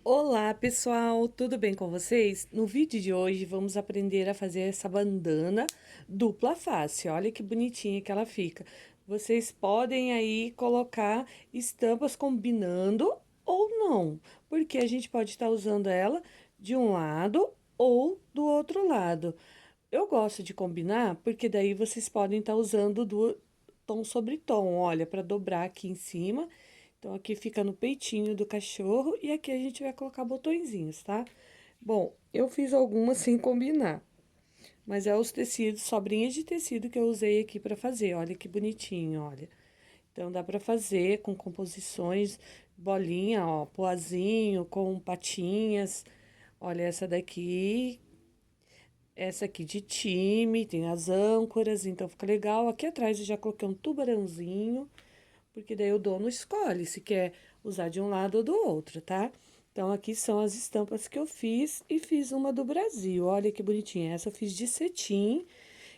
Olá, pessoal, tudo bem com vocês? No vídeo de hoje vamos aprender a fazer essa bandana dupla face. Olha que bonitinha que ela fica. Vocês podem aí colocar estampas combinando ou não, porque a gente pode estar usando ela de um lado ou do outro lado. Eu gosto de combinar porque daí vocês podem estar usando do tom sobre tom, olha, para dobrar aqui em cima. Então, aqui fica no peitinho do cachorro e aqui a gente vai colocar botõezinhos, tá? Bom, eu fiz algumas sem combinar, mas é os tecidos, sobrinhas de tecido que eu usei aqui para fazer. Olha que bonitinho, olha. Então, dá para fazer com composições, bolinha, ó, poazinho, com patinhas. Olha essa daqui, essa aqui de time, tem as âncoras, então fica legal. Aqui atrás eu já coloquei um tubarãozinho, porque daí o dono escolhe se quer usar de um lado ou do outro, tá? Então, aqui são as estampas que eu fiz e fiz uma do Brasil. Olha que bonitinha. Essa eu fiz de cetim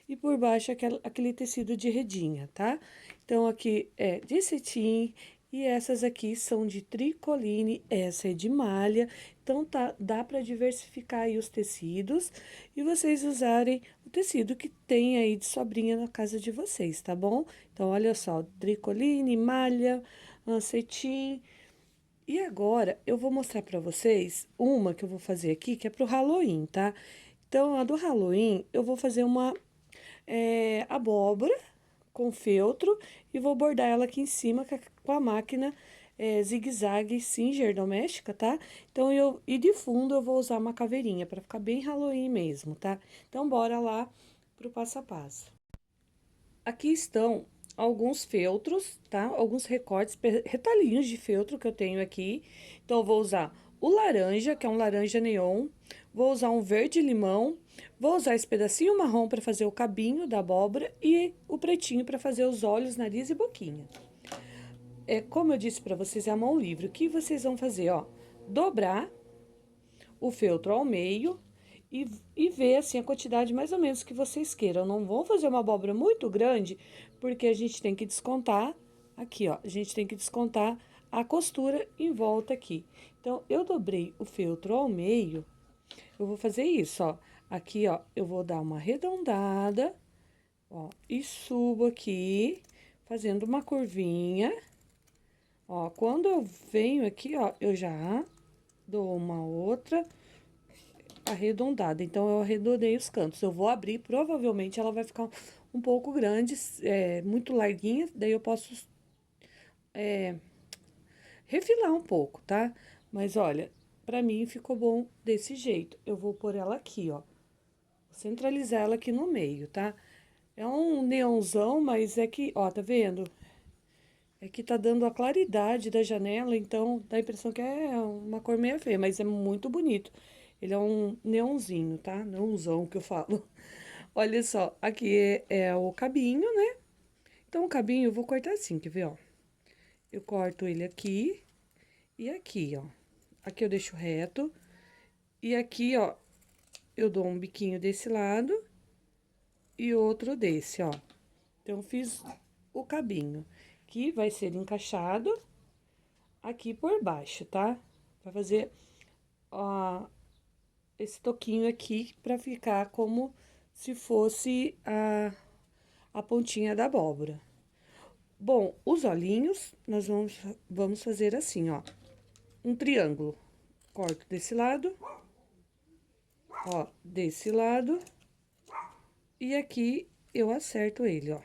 e por baixo aquele tecido de redinha, tá? Então, aqui é de cetim e essas aqui são de tricoline, essa é de malha. Então, dá para diversificar aí os tecidos e vocês usarem o tecido que tem aí de sobrinha na casa de vocês, tá bom? Então, olha só, tricoline, malha, cetim. E agora eu vou mostrar para vocês uma que eu vou fazer aqui, que é pro Halloween, tá? Então, a do Halloween, eu vou fazer uma abóbora com feltro e vou bordar ela aqui em cima com a máquina zigue-zague Singer doméstica, tá? Então, e de fundo eu vou usar uma caveirinha para ficar bem Halloween mesmo, tá? Então, bora lá pro passo a passo. Aqui estão alguns feltros, tá? Alguns recortes, retalhinhos de feltro que eu tenho aqui. Então, eu vou usar o laranja, que é um laranja neon. Vou usar um verde limão. Vou usar esse pedacinho marrom para fazer o cabinho da abóbora e o pretinho para fazer os olhos, nariz e boquinha. Como eu disse para vocês, é a mão livre. O que vocês vão fazer, ó? Dobrar o feltro ao meio e ver assim a quantidade mais ou menos que vocês queiram. Não vão fazer uma abóbora muito grande, porque a gente tem que descontar aqui, ó. A gente tem que descontar a costura em volta aqui. Então, eu dobrei o feltro ao meio. Eu vou fazer isso, ó. Aqui, ó, eu vou dar uma arredondada, ó, e subo aqui, fazendo uma curvinha. Ó, quando eu venho aqui, ó, eu já dou uma outra arredondada. Então, eu arredondei os cantos. Eu vou abrir, provavelmente ela vai ficar um pouco grande, muito larguinha, daí eu posso refilar um pouco, tá? Mas olha, pra mim ficou bom desse jeito. Eu vou pôr ela aqui, ó. Vou centralizar ela aqui no meio, tá? É um neonzão, mas é que, ó, tá vendo? É que tá dando a claridade da janela, então dá a impressão que é uma cor meio feia, mas é muito bonito. Ele é um neonzinho, tá? Neonzão que eu falo. Olha só, aqui é o cabinho, né? Então, o cabinho eu vou cortar assim, quer ver, ó? Eu corto ele aqui e aqui, ó. Aqui eu deixo reto. E aqui, ó, eu dou um biquinho desse lado e outro desse, ó. Então, fiz o cabinho, que vai ser encaixado aqui por baixo, tá? Vai fazer, ó, esse toquinho aqui pra ficar como se fosse a pontinha da abóbora. Bom, os olhinhos, nós vamos fazer assim, ó. Um triângulo. Corto desse lado, ó, desse lado. E aqui eu acerto ele, ó.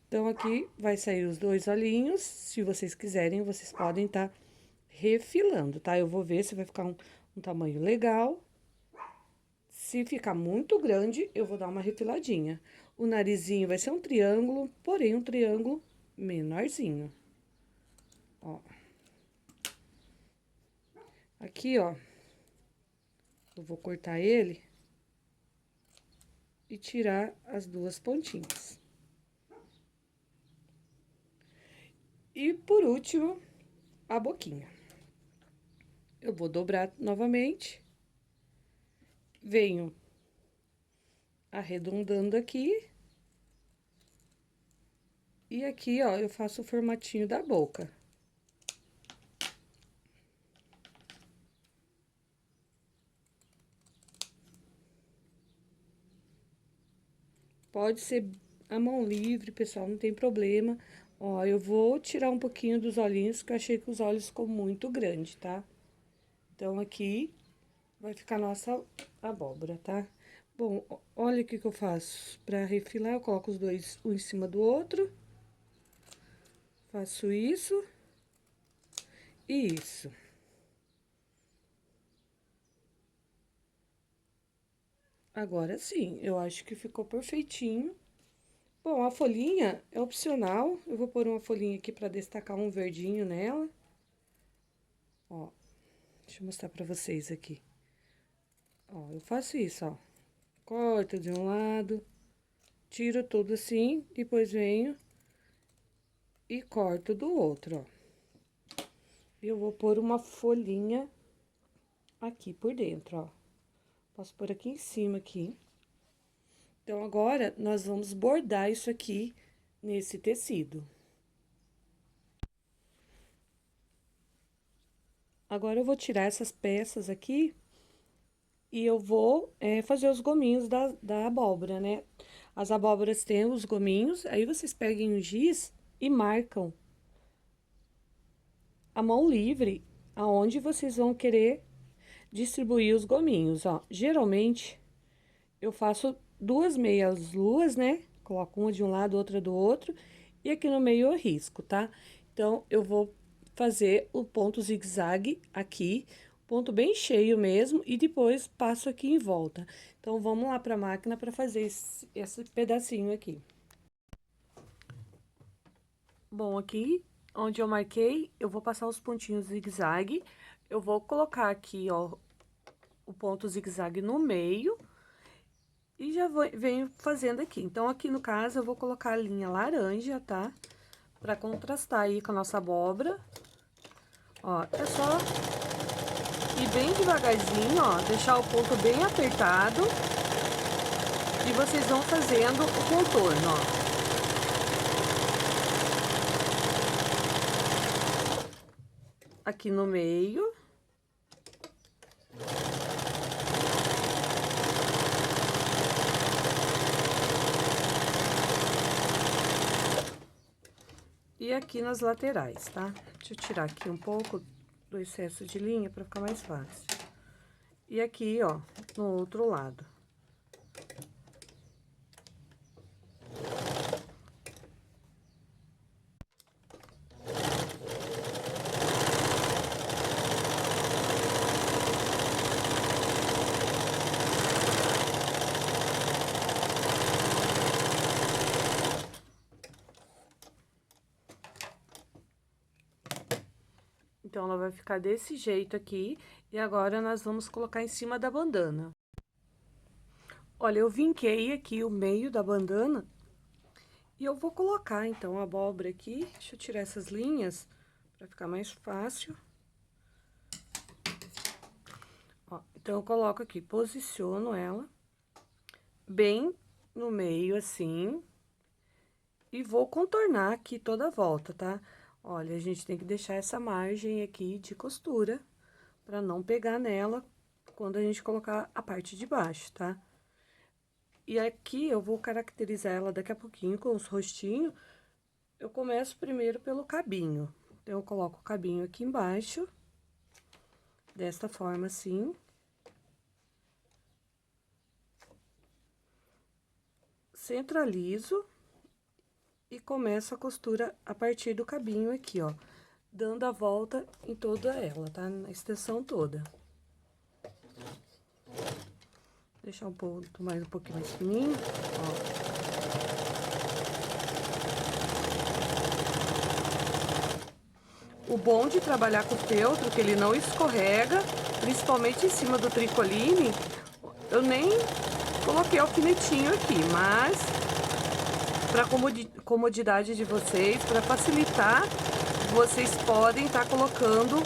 Então, aqui vai sair os dois olhinhos. Se vocês quiserem, vocês podem tá refilando, tá? Eu vou ver se vai ficar um tamanho legal. Se ficar muito grande, eu vou dar uma refiladinha. O narizinho vai ser um triângulo, porém um triângulo menorzinho. Ó. Aqui, ó, eu vou cortar ele e tirar as duas pontinhas. E por último, a boquinha. Eu vou dobrar novamente, venho arredondando aqui. E aqui, ó, eu faço o formatinho da boca. Pode ser a mão livre, pessoal, não tem problema. Ó, eu vou tirar um pouquinho dos olhinhos, que eu achei que os olhos ficou muito grande, tá? Então, aqui vai ficar a nossa abóbora, tá? Bom, olha o que que eu faço. Pra refilar, eu coloco os dois um em cima do outro. Faço isso. E isso. Agora sim, eu acho que ficou perfeitinho. Bom, a folhinha é opcional. Eu vou pôr uma folhinha aqui pra destacar um verdinho nela. Ó, deixa eu mostrar pra vocês aqui. Ó, eu faço isso, ó. Corto de um lado, tiro tudo assim, depois venho e corto do outro, ó. Eu vou pôr uma folhinha aqui por dentro, ó. Posso pôr aqui em cima, aqui. Então, agora, nós vamos bordar isso aqui nesse tecido. Agora, eu vou tirar essas peças aqui e eu vou fazer os gominhos da abóbora, né? As abóboras têm os gominhos, aí vocês peguem o giz e marcam a mão livre aonde vocês vão querer distribuir os gominhos, ó. Geralmente, eu faço duas meias luas, né? Coloco uma de um lado, outra do outro, e aqui no meio eu risco, tá? Então, eu vou fazer o ponto zigue-zague aqui, ponto bem cheio mesmo, e depois passo aqui em volta. Então, vamos lá pra máquina pra fazer esse pedacinho aqui. Bom, aqui onde eu marquei, eu vou passar os pontinhos zigue-zague. Eu vou colocar aqui, ó, o ponto zigue-zague no meio e já venho fazendo aqui. Então, aqui no caso, eu vou colocar a linha laranja, tá? Pra contrastar aí com a nossa abóbora. Ó, é só ir bem devagarzinho, ó, deixar o ponto bem apertado. E vocês vão fazendo o contorno, ó. Aqui no meio. E aqui nas laterais, tá? Deixa eu tirar aqui um pouco do excesso de linha pra ficar mais fácil. E aqui, ó, no outro lado. Então, ela vai ficar desse jeito aqui. E agora, nós vamos colocar em cima da bandana. Olha, eu vinquei aqui o meio da bandana. E eu vou colocar, então, a abóbora aqui. Deixa eu tirar essas linhas, pra ficar mais fácil. Ó, então, eu coloco aqui, posiciono ela bem no meio, assim. E vou contornar aqui toda a volta, tá? Olha, a gente tem que deixar essa margem aqui de costura, pra não pegar nela quando a gente colocar a parte de baixo, tá? E aqui eu vou caracterizar ela daqui a pouquinho com os rostinhos. Eu começo primeiro pelo cabinho. Então, eu coloco o cabinho aqui embaixo, desta forma assim. Centralizo e começo a costura a partir do cabinho aqui, ó. Dando a volta em toda ela, tá? Na extensão toda. Deixar um ponto mais um pouquinho mais fininho, ó. O bom de trabalhar com feltro, que ele não escorrega, principalmente em cima do tricoline, eu nem coloquei alfinetinho aqui, mas para comodidade de vocês, para facilitar, vocês podem estar colocando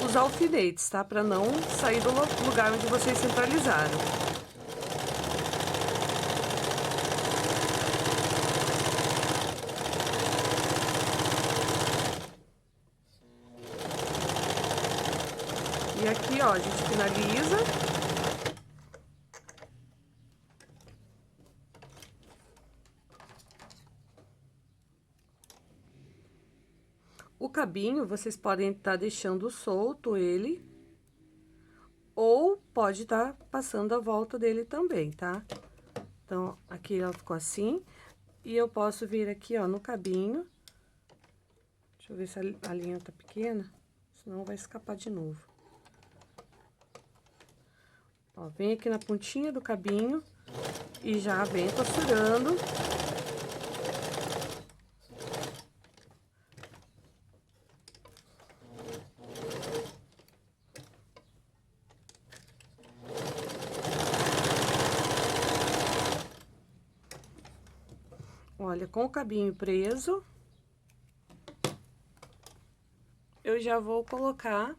os alfinetes, tá? Para não sair do lugar onde vocês centralizaram. E aqui, ó, a gente finaliza. cabinho, vocês podem estar deixando solto ele, ou pode estar passando a volta dele também, tá? Então, aqui ela ficou assim, e eu posso vir aqui, ó, no cabinho. Deixa eu ver se a linha tá pequena, senão vai escapar de novo. Ó, vem aqui na pontinha do cabinho e já vem costurando. Olha, com o cabinho preso, eu já vou colocar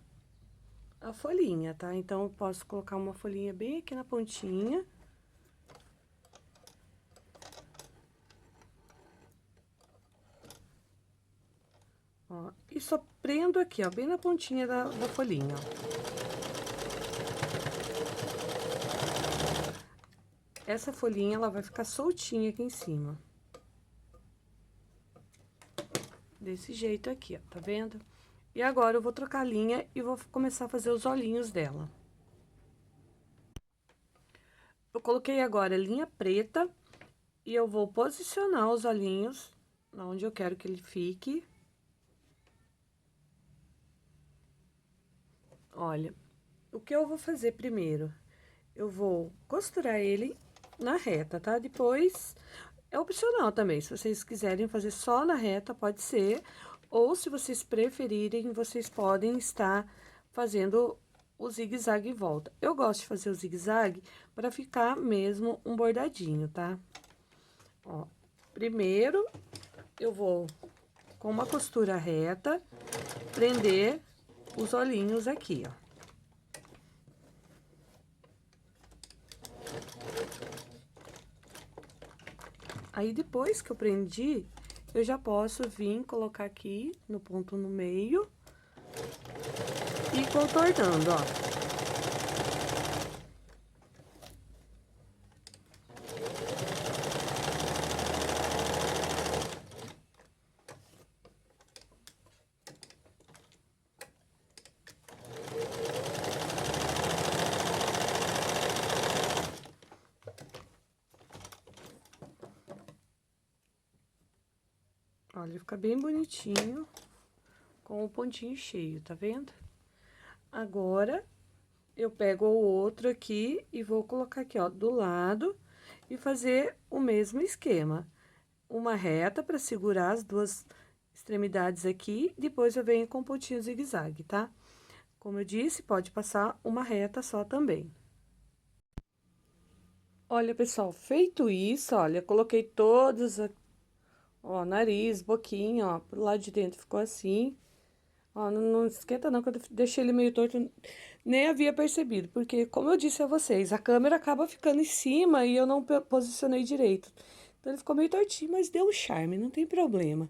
a folhinha, tá? Então, eu posso colocar uma folhinha bem aqui na pontinha. Ó, e só prendo aqui, ó, bem na pontinha da folhinha, ó. Essa folhinha, ela vai ficar soltinha aqui em cima. Desse jeito aqui, ó, tá vendo? E agora, eu vou trocar a linha e vou começar a fazer os olhinhos dela. Eu coloquei agora a linha preta e eu vou posicionar os olhinhos onde eu quero que ele fique. Olha, o que eu vou fazer primeiro? Eu vou costurar ele na reta, tá? Depois, é opcional também, se vocês quiserem fazer só na reta, pode ser. Ou, se vocês preferirem, vocês podem estar fazendo o zigue-zague em volta. Eu gosto de fazer o zigue-zague para ficar mesmo um bordadinho, tá? Ó, primeiro, eu vou, com uma costura reta, prender os olhinhos aqui, ó. Aí, depois que eu prendi, eu já posso vir colocar aqui no ponto no meio e contornando, ó. Olha, fica bem bonitinho, com o pontinho cheio, tá vendo? Agora, eu pego o outro aqui e vou colocar aqui, ó, do lado e fazer o mesmo esquema. Uma reta para segurar as duas extremidades aqui, depois eu venho com o pontinho zigue-zague, tá? Como eu disse, pode passar uma reta só também. Olha, pessoal, feito isso, olha, coloquei todos, ó, nariz, boquinha, ó, pro lado de dentro ficou assim. Ó, não esquenta não, que eu deixei ele meio torto, nem havia percebido, porque, como eu disse a vocês, a câmera acaba ficando em cima e eu não posicionei direito. Então, ele ficou meio tortinho, mas deu um charme, não tem problema.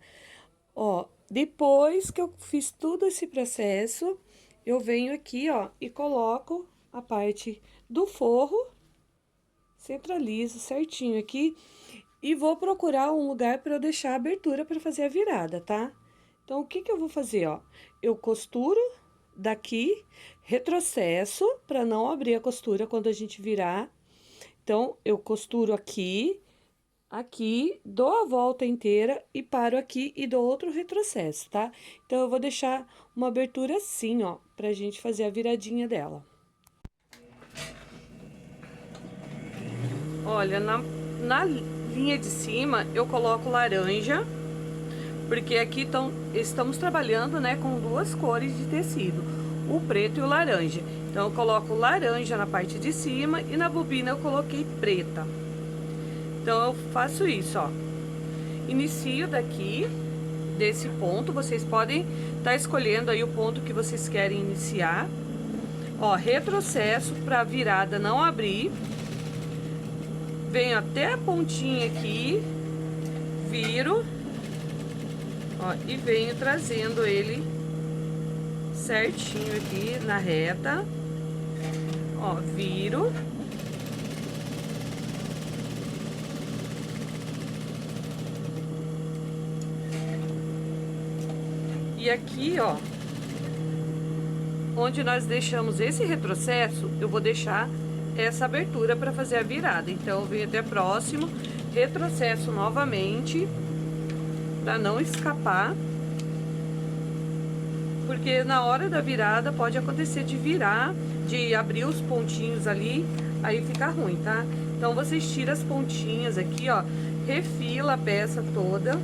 Ó, depois que eu fiz todo esse processo, eu venho aqui, ó, e coloco a parte do forro, centralizo certinho aqui, e vou procurar um lugar para eu deixar a abertura para fazer a virada, tá? Então, o que que eu vou fazer, ó? Eu costuro daqui, retrocesso, para não abrir a costura quando a gente virar. Então, eu costuro aqui, aqui, dou a volta inteira e paro aqui e dou outro retrocesso, tá? Então, eu vou deixar uma abertura assim, ó, pra gente fazer a viradinha dela. Olha, na linha de cima, eu coloco laranja, porque aqui estamos trabalhando, né, com duas cores de tecido, o preto e o laranja. Então, eu coloco laranja na parte de cima e na bobina eu coloquei preta. Então, eu faço isso, ó. Inicio daqui, desse ponto, vocês podem estar escolhendo aí o ponto que vocês querem iniciar. Ó, retrocesso pra virada não abrir. Venho até a pontinha aqui, viro, ó, e venho trazendo ele certinho aqui na reta. Ó, viro. E aqui, ó, onde nós deixamos esse retrocesso, eu vou deixar essa abertura para fazer a virada. Então, eu venho até próximo, retrocesso novamente, para não escapar. Porque na hora da virada pode acontecer de virar, de abrir os pontinhos ali, aí fica ruim, tá? Então, vocês tiram as pontinhas aqui, ó, refila a peça toda.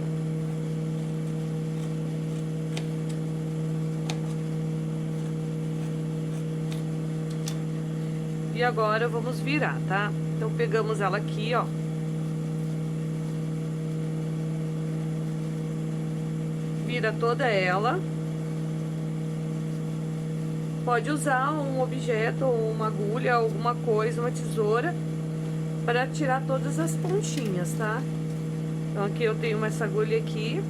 E agora vamos virar, tá? Então, pegamos ela aqui, ó. Vira toda ela. Pode usar um objeto, ou uma agulha, alguma coisa, uma tesoura, para tirar todas as pontinhas, tá? Então, aqui eu tenho essa agulha aqui.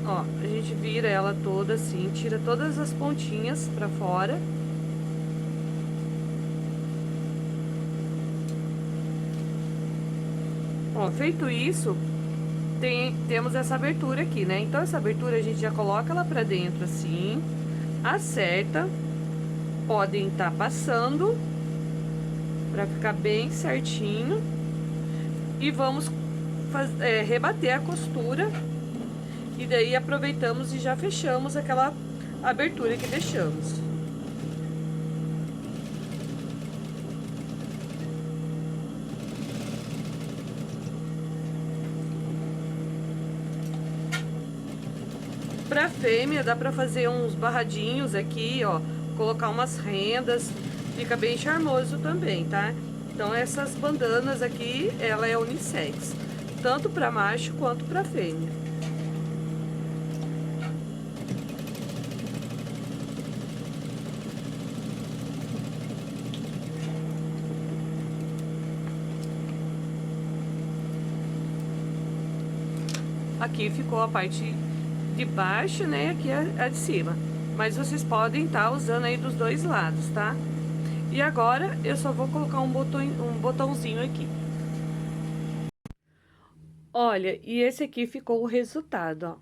Ó, a gente vira ela toda assim, tira todas as pontinhas pra fora. Ó, feito isso, temos essa abertura aqui, né? Então, essa abertura a gente já coloca ela pra dentro assim, acerta. Podem estar passando pra ficar bem certinho. E vamos rebater a costura. E daí aproveitamos e já fechamos aquela abertura que deixamos. Pra fêmea dá pra fazer uns barradinhos aqui, ó, colocar umas rendas, fica bem charmoso também, tá? Então essas bandanas aqui, ela é unissex, tanto pra macho quanto pra fêmea. Aqui ficou a parte de baixo, né? Aqui é a de cima. Mas vocês podem estar usando aí dos dois lados, tá? E agora eu só vou colocar um botãozinho aqui. Olha, e esse aqui ficou o resultado, ó.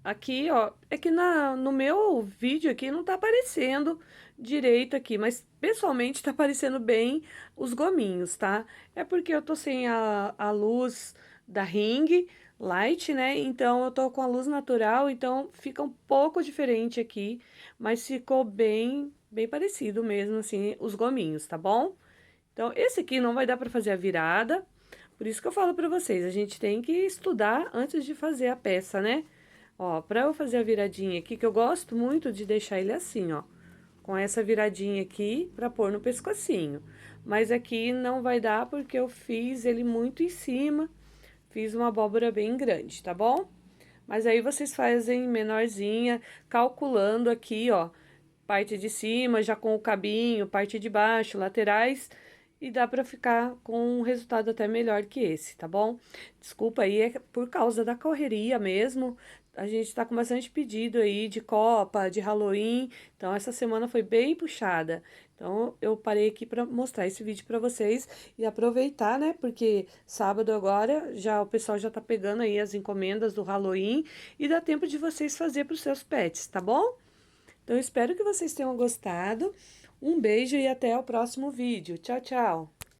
Aqui, ó, é que no meu vídeo aqui não tá aparecendo direito aqui, mas pessoalmente tá aparecendo bem os gominhos, tá? É porque eu tô sem a luz da ring light, né? Então, eu tô com a luz natural, então fica um pouco diferente aqui, mas ficou bem parecido mesmo, assim, os gominhos, tá bom? Então, esse aqui não vai dar pra fazer a virada, por isso que eu falo pra vocês, a gente tem que estudar antes de fazer a peça, né? Ó, pra eu fazer a viradinha aqui, que eu gosto muito de deixar ele assim, ó. Com essa viradinha aqui, pra pôr no pescocinho. Mas aqui não vai dar porque eu fiz ele muito em cima. Fiz uma abóbora bem grande, tá bom? Mas aí vocês fazem menorzinha, calculando aqui, ó. Parte de cima, já com o cabinho, parte de baixo, laterais. E dá pra ficar com um resultado até melhor que esse, tá bom? Desculpa aí, é por causa da correria mesmo. A gente tá com bastante pedido aí de Copa, de Halloween. Então, essa semana foi bem puxada. Então, eu parei aqui pra mostrar esse vídeo pra vocês e aproveitar, né? Porque sábado agora, já o pessoal já tá pegando aí as encomendas do Halloween e dá tempo de vocês fazer pros seus pets, tá bom? Então, eu espero que vocês tenham gostado. Um beijo e até o próximo vídeo. Tchau, tchau!